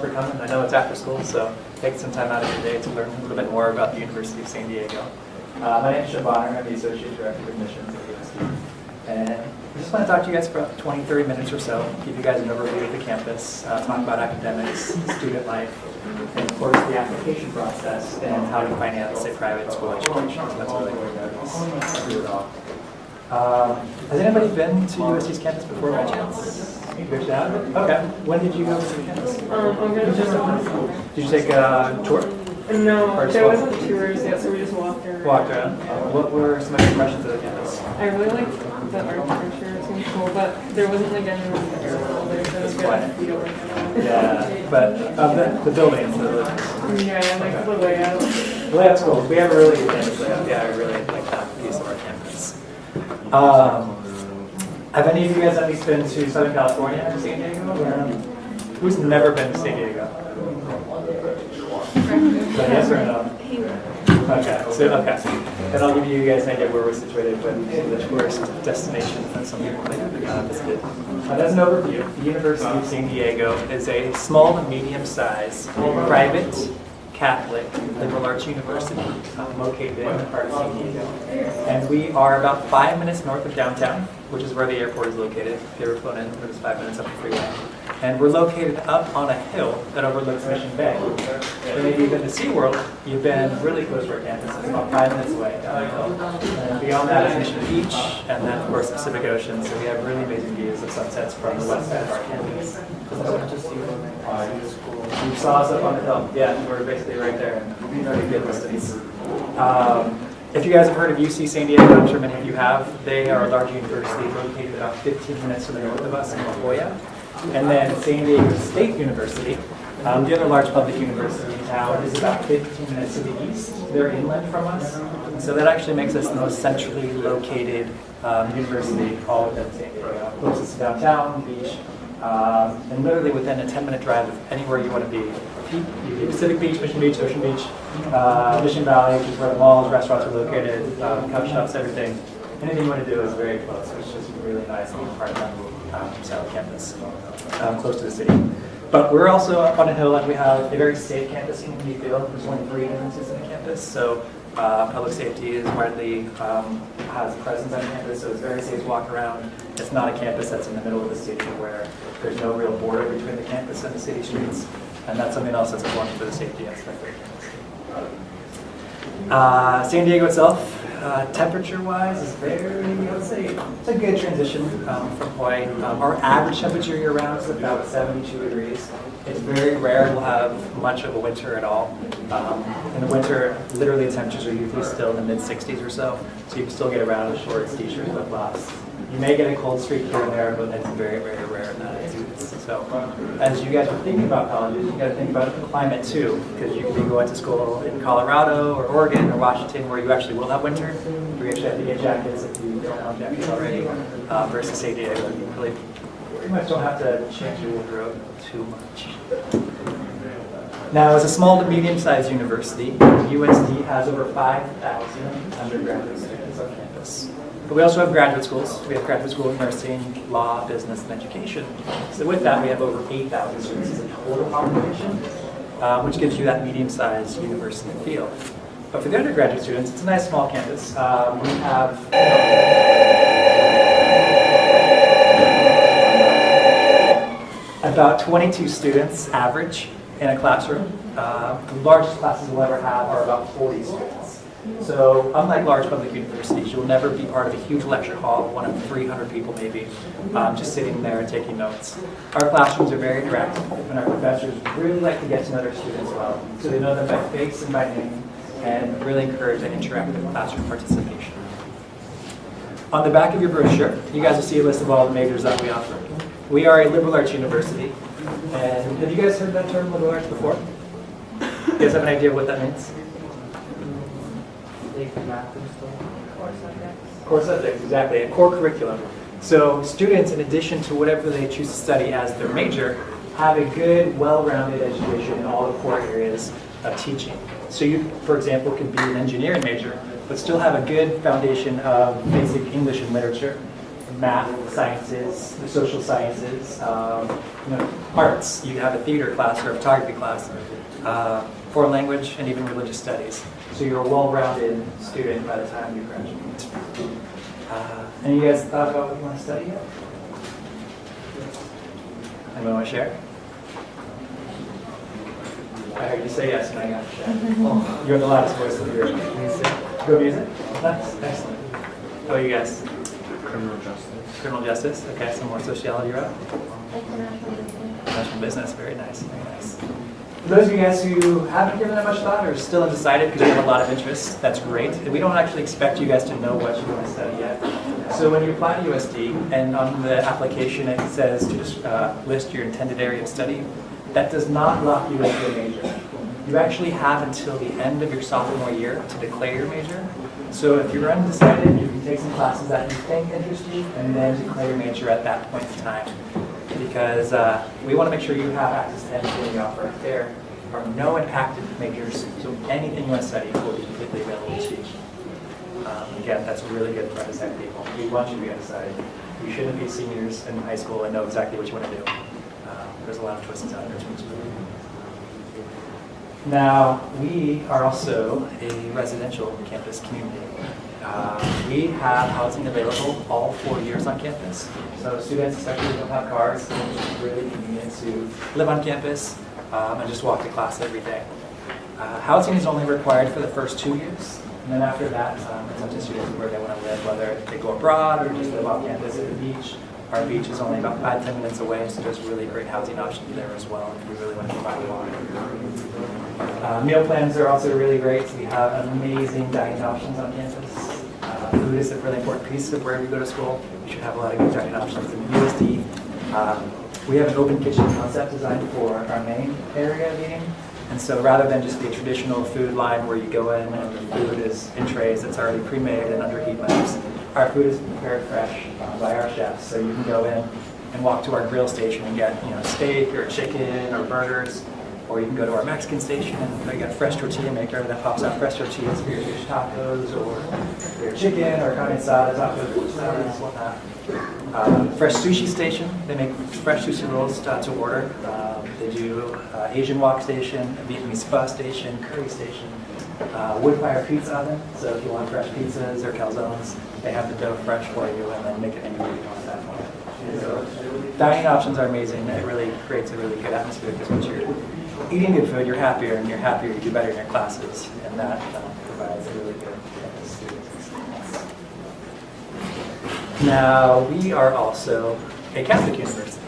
For coming. I know it's after school, so take some time out of your day to learn a little bit more about the University of San Diego. My name is Sean Bonner. I'm the Associate Director of Admissions at USD. And I just want to talk to you guys for about 20, 30 minutes or so, give you guys an overview of the campus, talk about academics, student life, and of course the application process and how to finance a private school education. So that's really what we do it all. Has anybody been to USD's campus before by chance? Good job. Okay. When did you go to the campus? Did you take a tour? No, there wasn't tours yet, so we just walked around. Walked around. What were some of your impressions of the campus? I really liked the architecture, it seemed cool, but there wasn't like anyone there, so It's good quiet. feel like that. Yeah, but the buildings, the Yeah, I like the layout. layout's cool. We have a really good campus layout. Yeah, I really like that piece of our campus. Have any of you guys at least been to Southern California or San Diego? Who's never been to San Diego? So yes or no? Okay. Then I'll give you guys an idea where we're situated with the tourist destinations that some people may have visited. As an overview, the University of San Diego is a small to medium-sized private Catholic liberal arts university located in the heart of San Diego. And we are about 5 minutes north of downtown, which is where the airport is located. If you ever flown in, we're just 5 minutes up the freeway. And we're located up on a hill that overlooks Mission Bay. And if you've been to SeaWorld, you've been really close to our campus. It's about 5 minutes away down the hill. And beyond that is Mission Beach, and then of course the Pacific Ocean. So we have really amazing views of sunsets from the west side of our campus. You saw us up on the hill. Yeah, we're basically right there in pretty good distance. If you guys have heard of UC San Diego, I'm sure many of you have. They are a large university located about 15 minutes to the north of us in La Jolla. And then San Diego State University, the other large public university in town, is about 15 minutes to the east. They're inland from us. So that actually makes us the most centrally located university all within San Diego. Closest to downtown, beach, and literally within a 10-minute drive of anywhere you want to be. Pacific Beach, Mission Beach, Ocean Beach, Mission Valley, which is where the malls, restaurants are located, coffee shops, everything. Anything you want to do is very close, which is really nice being part of that South Campus, close to the city. But we're also up on a hill and we have a very safe campus in Community Field. There's only 3 entrances in the campus, so public safety is widely has a presence on campus, so it's very safe to walk around. It's not a campus that's in the middle of the city where there's no real border between the campus and the city streets, and that's something else that's important for the safety aspect of the campus. San Diego itself, temperature-wise, is very, I would say, it's a good transition from Hawaii. Our average temperature year-round is about 72 degrees. It's very rare we'll have much of a winter at all. In the winter, literally the temperatures are usually still in the mid-60s or so you can still get around with shorts, t-shirts, flip-flops. You may get a cold streak here and there, but it's very, very rare that it is. So as you guys are thinking about colleges, you got to think about the climate too, because you could be going to school in Colorado or Oregon or Washington where you actually will have winter. You actually have to get jackets if you don't have jackets already, versus San Diego. You really pretty much don't have to change your wardrobe too much. Now, as a small to medium-sized university, USD has over 5,000 undergraduate students on campus. But we also have graduate schools. We have graduate school in nursing, law, business, and education. So with that, we have over 8,000 students as a total population, which gives you that medium-sized university feel. But for the undergraduate students, it's a nice small campus. We have about 22 students average in a classroom. The largest classes we'll ever have are about 40 students. So unlike large public universities, you'll never be part of a huge lecture hall, one of 300 people maybe, just sitting there and taking notes. Our classrooms are very interactive, and our professors really like to get to know their students well. So they know them by face and by name, and really encourage that interactive classroom participation. On the back of your brochure, you guys will see a list of all the majors that we offer. We are a liberal arts university, and have you guys heard that term liberal arts before? You guys have an idea of what that means? Core subjects, exactly, a core curriculum. So students, in addition to whatever they choose to study as their major, have a good, well-rounded education in all the core areas of teaching. So you, for example, could be an engineering major, but still have a good foundation of basic English and literature, math, sciences, the social sciences, arts. You have a theater class or a photography class, foreign language, and even religious studies. So you're a well-rounded student by the time you graduate. And you guys thought about what you want to study yet? Anyone want to share? I heard you say yes, and I got to share. You're the loudest voice of the group. Music. Go music? Nice. Excellent. How about you guys? Criminal justice. Criminal justice. Okay, some more sociology route. International business. International business. Very nice. Very nice. For those of you guys who haven't given it much thought or are still undecided because you have a lot of interest, that's great. We don't actually expect you guys to know what you want to study yet. So when you apply to USD and on the application it says to just list your intended area of study, that does not lock you into a major. You actually have until the end of your sophomore year to declare your major. So if you're undecided, you can take some classes that you think interest you and then declare your major at that point in time. Because we want to make sure you have access to anything we offer. There are no impacted majors, so anything you want to study will be completely available to you. Again, that's really good for undecided people. We want you to be undecided. You shouldn't be seniors in high school and know exactly what you want to do. There's a lot of choices out there to explore. Now, we are also a residential campus community. We have housing available all 4 years on campus. So students, especially who don't have cars, it's really convenient to live on campus and just walk to class every day. Housing is only required for the first 2 years. And then after that, it's up to students where they want to live, whether they go abroad or just live off campus at the beach. Our beach is only about 5-10 minutes away, so there's really great housing options there as well if we really want to provide water. Meal plans are also really great. We have amazing dining options on campus. Food is a really important piece of wherever you go to school. You should have a lot of good dining options in USD. We have an open kitchen concept designed for our main area of eating. And so rather than just the traditional food line where you go in and the food is in trays that's already pre-made and under heat lamps, our food is prepared fresh by our chefs. So you can go in and walk to our grill station and get steak or chicken or burgers. Or you can go to our Mexican station and they got a fresh tortilla maker that pops out fresh tortillas for your fish tacos or for your chicken or carne asada tacos, salads, whatnot. Fresh sushi station, they make fresh sushi rolls to order. They do Asian wok station, Vietnamese pho station, curry station, wood fire pizza oven. So if you want fresh pizzas or calzones, they have the dough fresh for you and then make it any way you want at that point. So dining options are amazing. It really creates a really good atmosphere because once you're eating good food, you're happier, and you're happier, you do better in your classes, and that provides a really good student experience. Now, we are also a Catholic university.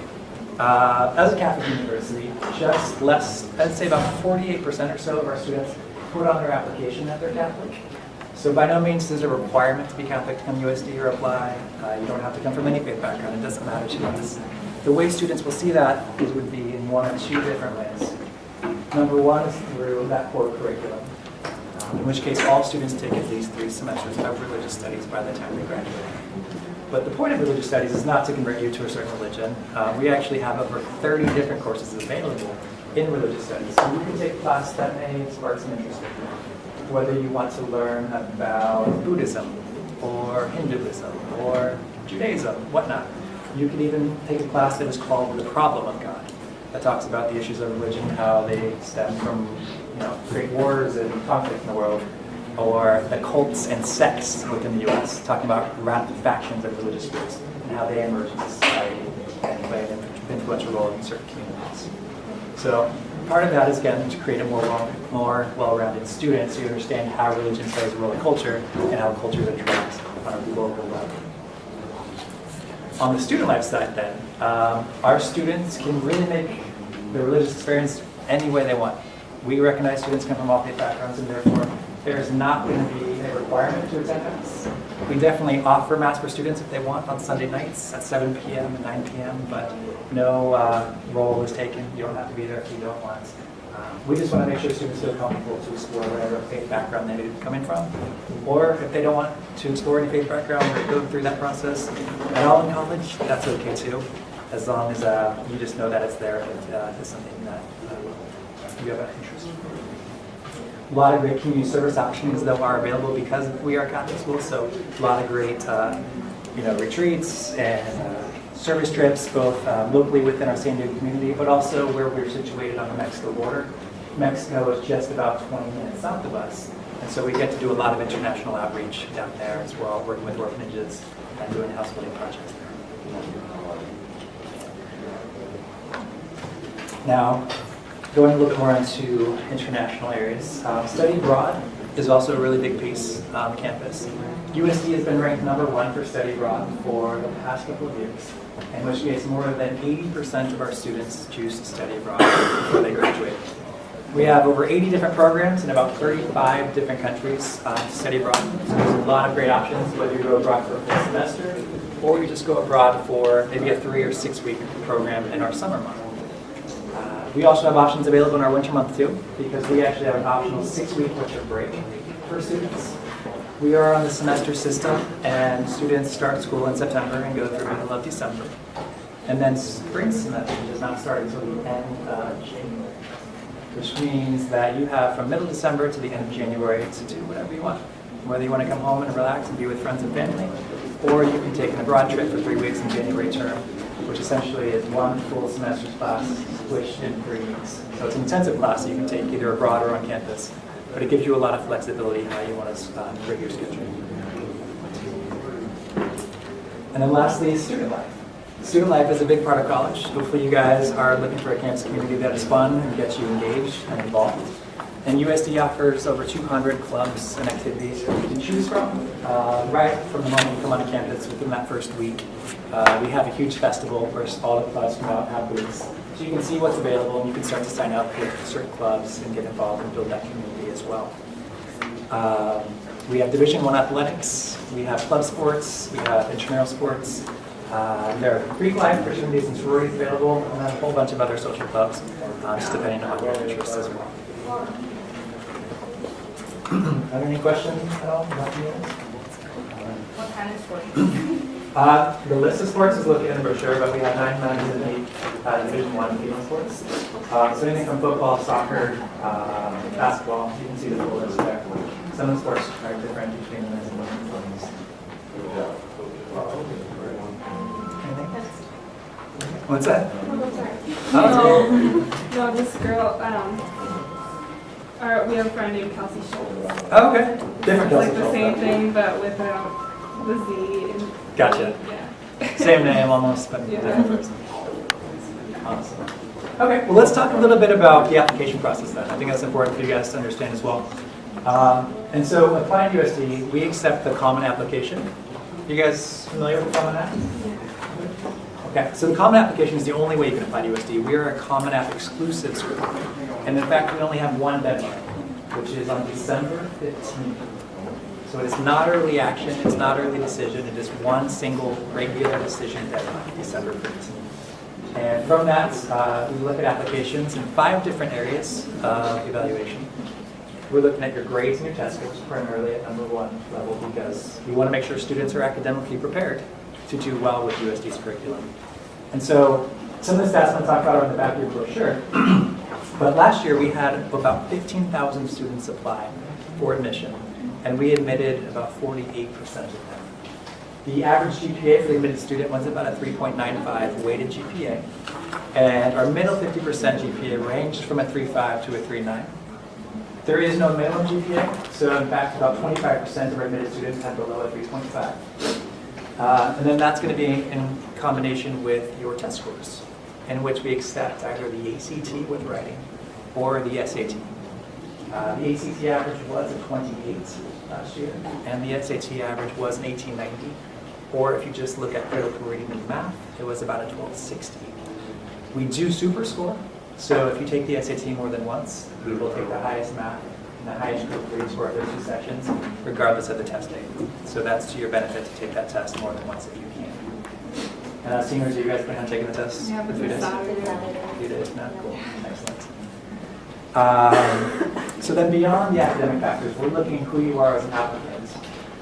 As a Catholic university, just less, I'd say about 48% or so of our students put on their application that they're Catholic. So by no means is it a requirement to be Catholic to come to USD or apply. You don't have to come from any faith background. It doesn't matter to us. The way students will see that would be in one of two different ways. Number one is through that core curriculum, in which case all students take at least 3 semesters of religious studies by the time they graduate. But the point of religious studies is not to convert you to a certain religion. We actually have over 30 different courses available in religious studies. So you can take a class that may spark some interest in you. Whether you want to learn about Buddhism or Hinduism or Judaism, whatnot. You can even take a class that is called The Problem of God, that talks about the issues of religion, how they stem from great wars and conflict in the world, or the cults and sects within the U.S., talking about radical factions of religious groups and how they emerge in society and play an influential role in certain communities. So part of that is, again, to create a more well-rounded student so you understand how religion plays a role in culture and how cultures interact on a global level. On the student life side then, our students can really make their religious experience any way they want. We recognize students come from all faith backgrounds and therefore there's not going to be a requirement to attend Mass. We definitely offer Mass for students if they want on Sunday nights at 7 p.m. and 9 p.m., but no role is taken. You don't have to be there if you don't want. We just want to make sure students feel comfortable to explore whatever faith background they may be coming from. Or if they don't want to explore any faith background or go through that process at all in college, that's okay too, as long as you just know that it's there and it's something that you have an interest in. A lot of great community service options, though, are available because we are a Catholic school, so a lot of great retreats and service trips, both locally within our San Diego community, but also where we're situated on the Mexico border. Mexico is just about 20 minutes south of us, and so we get to do a lot of international outreach down there as well, working with orphanages and doing house building projects there. Now, going a little bit more into international areas, study abroad is also a really big piece on campus. USD has been ranked #1 for study abroad for the past couple of years, in which case more than 80% of our students choose to study abroad before they graduate. We have over 80 different programs in about 35 different countries to study abroad. So there's a lot of great options, whether you go abroad for a full semester or you just go abroad for maybe a 3 or 6 week program in our summer month. We also have options available in our winter month too, because we actually have an optional 6-week winter break for students. We are on the semester system, and students start school in September and go through middle of December. And then spring semester does not start until the end of January, which means that you have from middle December to the end of January to do whatever you want. Whether you want to come home and relax and be with friends and family, or you can take an abroad trip for 3 weeks in January term, which essentially is one full semester's class squished in 3 weeks. So it's an intensive class that you can take either abroad or on campus, but it gives you a lot of flexibility how you want to rig your schedule. And then lastly, student life. Student life is a big part of college. Hopefully you guys are looking for a campus community that is fun and gets you engaged and involved. And USD offers over 200 clubs and activities that you can choose from right from the moment you come on campus within that first week. We have a huge festival where all the clubs come out and have booths. So you can see what's available and you can start to sign up with certain clubs and get involved and build that community as well. We have Division I athletics, we have club sports, we have intramural sports. There are Greek life, fraternities, and sororities available, and then a whole bunch of other social clubs, just depending on your interests as well. Have any questions at all about the units? What kind of sports? The list of sports is located in the brochure, but we have 9 men's and 8 Division I female sports. So anything from football, soccer, basketball, you can see the full list there. Some of the sports are different between the men's and women's teams. Anything? What's that? No, this girl, we have a friend named Kelsey Schultz. Oh, okay. Different It's like Kelsey the same Schultz. thing, but without the Z. And Gotcha. Yeah. Same name almost, but Yeah. different person. Awesome. Okay, well let's talk a little bit about the application process then. I think that's important for you guys to understand as well. And so applying to USD, we accept the Common Application. You guys familiar with the Common App? Okay, so the Common Application is the only way you can apply to USD. We are a Common App exclusive school. And in fact, we only have one deadline, which is on December 15th. So it is not early action, it's not early decision, it is one single regular decision deadline, December 15th. And from that, we look at applications in 5 different areas of evaluation. We're looking at your grades and your test scores primarily at #1 level because we want to make sure students are academically prepared to do well with USD's curriculum. And so some of the stats I'm going to talk about are on the back of your brochure. But last year we had about 15,000 students apply for admission, and we admitted about 48% of them. The average GPA for the admitted student was about a 3.95 weighted GPA, and our middle 50% GPA ranged from a 3.5 to a 3.9. There is no minimum GPA, so in fact about 25% of our admitted students have below a 3.5. And then that's going to be in combination with your test scores, in which we accept either the ACT with writing or the SAT. The ACT average was a 28 last year, and the SAT average was an 1890. Or if you just look at critical reading and math, it was about a 1260. We do super score, so if you take the SAT more than once, we will take the highest math and the highest critical reading score of those 2 sections, regardless of the test date. So that's to your benefit to take that test more than once if you can. Seniors, are you guys planning on taking the test? Yeah, but In a few this days? Saturday. You did? No? Cool. Excellent. So then beyond the academic factors, we're looking at who you are as an applicant,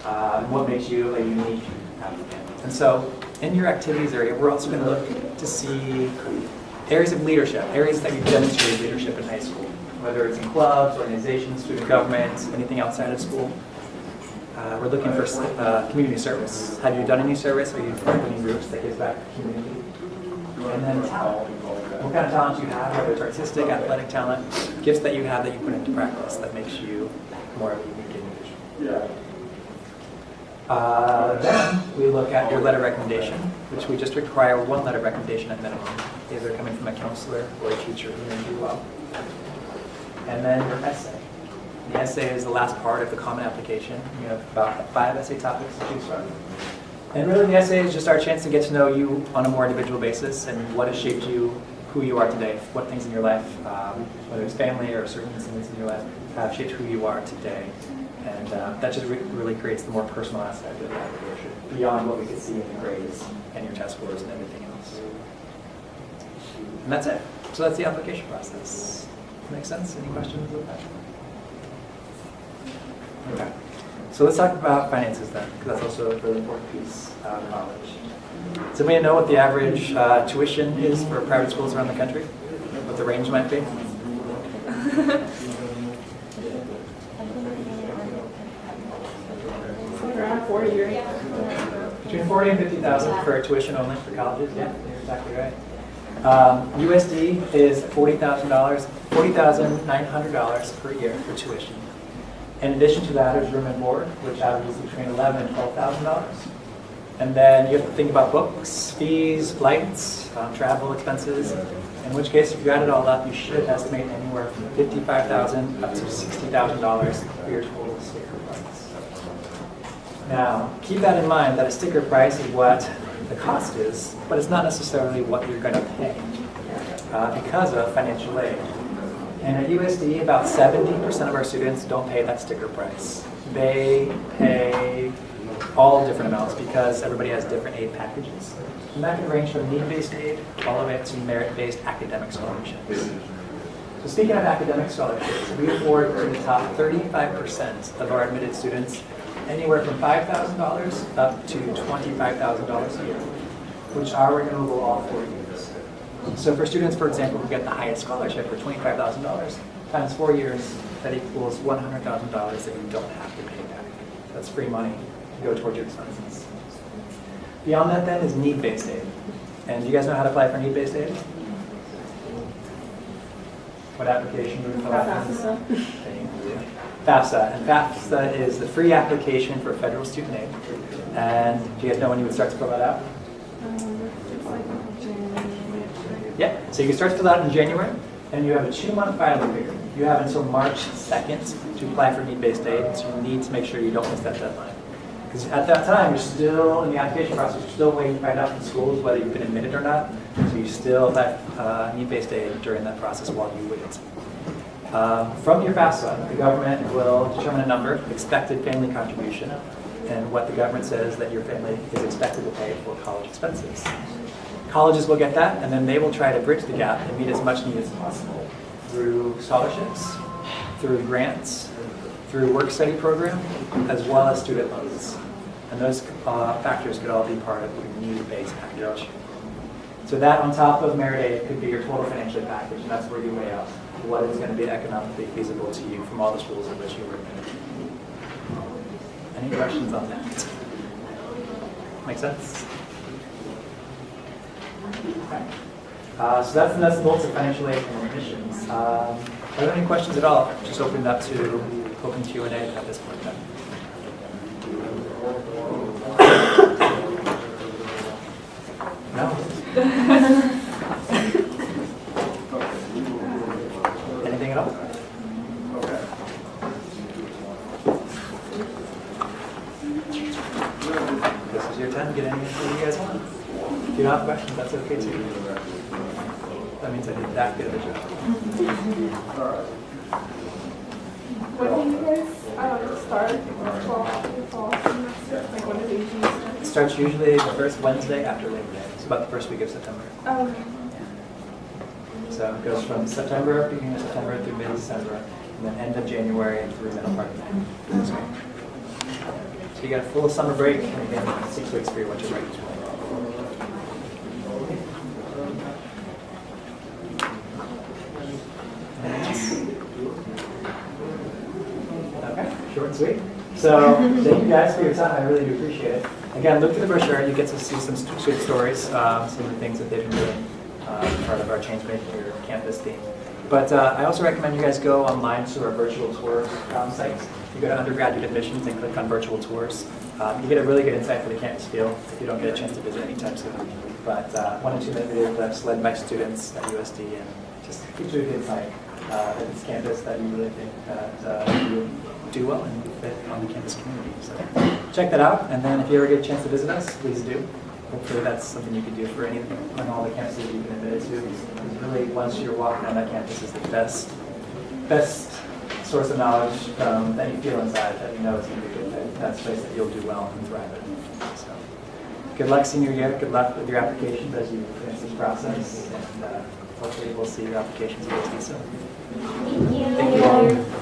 and what makes you a unique applicant. And so in your activities area, we're also going to look to see areas of leadership, areas that you've demonstrated leadership in high school, whether it's in clubs, organizations, student government, anything outside of school. we're looking for community service. Have you done any service? Are you part of any groups that gives back to the community? And then talent. What kind of talent you have, whether it's artistic, athletic talent, gifts that you have that you put into practice that makes you more of a unique individual. Then we look at your letter recommendation, which we just require one letter recommendation at minimum, either coming from a counselor or a teacher who knows you well. And then your essay. The essay is the last part of the common application. You have about 5 essay topics to choose from. And really the essay is just our chance to get to know you on a more individual basis and what has shaped you, who you are today, what things in your life, whether it's family or certain incidents in your life, have shaped who you are today. And that just really creates the more personal aspect of the application, beyond what we could see in the grades and your test scores and everything else. And that's it. So that's the application process. Make sense? Any questions with that? Okay. So let's talk about finances then, because that's also a really important piece of college. Does anybody know what the average tuition is for private schools around the country? What the range might be? Around 40, right? Between 40 and 50,000 for tuition only for colleges. Yeah, you're exactly right. USD is $40,900 per year for tuition. In addition to that is room and board, which averages between $11,000 and $12,000. And then you have to think about books, fees, flights, travel expenses. In which case, if you add it all up, you should estimate anywhere from $55,000 up to $60,000 for your total sticker price. Now, keep that in mind that a sticker price is what the cost is, but it's not necessarily what you're going to pay because of financial aid. And at USD, about 70% of our students don't pay that sticker price. They pay all different amounts because everybody has different aid packages. And that can range from need-based aid all the way up to merit-based academic scholarships. So speaking of academic scholarships, we afford to the top 35% of our admitted students anywhere from $5,000 up to $25,000 a year, which are renewable all 4 years. So for students, for example, who get the highest scholarship for $25,000 times 4 years, that equals $100,000 that you don't have to pay back. That's free money to go towards your expenses. Beyond that then is need-based aid. And do you guys know how to apply for need-based aid? What application do we fill out? FAFSA. FAFSA. And FAFSA is the free application for federal student aid. And do you guys know when you would start to fill that out? It's like January. Yeah, so you can start to fill out in January, and you have a 2-month filing period. You have until March 2nd to apply for need-based aid, so you need to make sure you don't miss that deadline. Because at that time, you're still in the application process, you're still waiting to find out from schools whether you've been admitted or not, so you still have need-based aid during that process while you wait. From your FAFSA, the government will determine a number, expected family contribution, and what the government says that your family is expected to pay for college expenses. Colleges will get that, and then they will try to bridge the gap and meet as much need as possible through scholarships, through grants, through work-study program, as well as student loans. And those factors could all be part of your need-based package. So that on top of merit aid could be your total financial aid package, and that's where you weigh out what is going to be economically feasible to you from all the schools in which you were admitted. Any questions on that? Make sense? Okay. So that's the nuts and bolts of financial aid and admissions. Are there any questions at all? Just open it up to open Q&A at this point. No? Anything at all? This is your time. Get anything you guys want. If you don't have questions, that's okay too. That means I did that good of a job. When do you guys start fall semester? Like when does it usually start? It starts usually the first Wednesday after Labor Day. It's about the first week of September. So it goes from September, beginning of September through mid-December, and then end of January through middle part of May. So you get a full summer break, and again, 6 weeks for your winter break as well. Okay, short and sweet. So thank you guys for your time. I really do appreciate it. Again, look through the brochure. You get to see some good stories, some of the things that they've been doing, part of our change making or campus theme. But I also recommend you guys go online to our virtual tour site. You go to undergraduate admissions and click on virtual tours. You get a really good insight for the campus feel if you don't get a chance to visit anytime soon. But 1 and 2 minute video clips led by students at USD and just gives you a good insight at this campus that you really think that you do well and you fit on the campus community. So check that out, and then if you ever get a chance to visit us, please do. Hopefully that's something you can do for anything on all the campuses you've been admitted to. Because really, once you're walking on that campus, is the best source of knowledge that you feel inside that you know is going to be a good fit. That's a place that you'll do well and thrive in. So good luck senior year. Good luck with your applications as you finish this process, and hopefully we'll see your applications at USD soon. Thank you. Thank you all.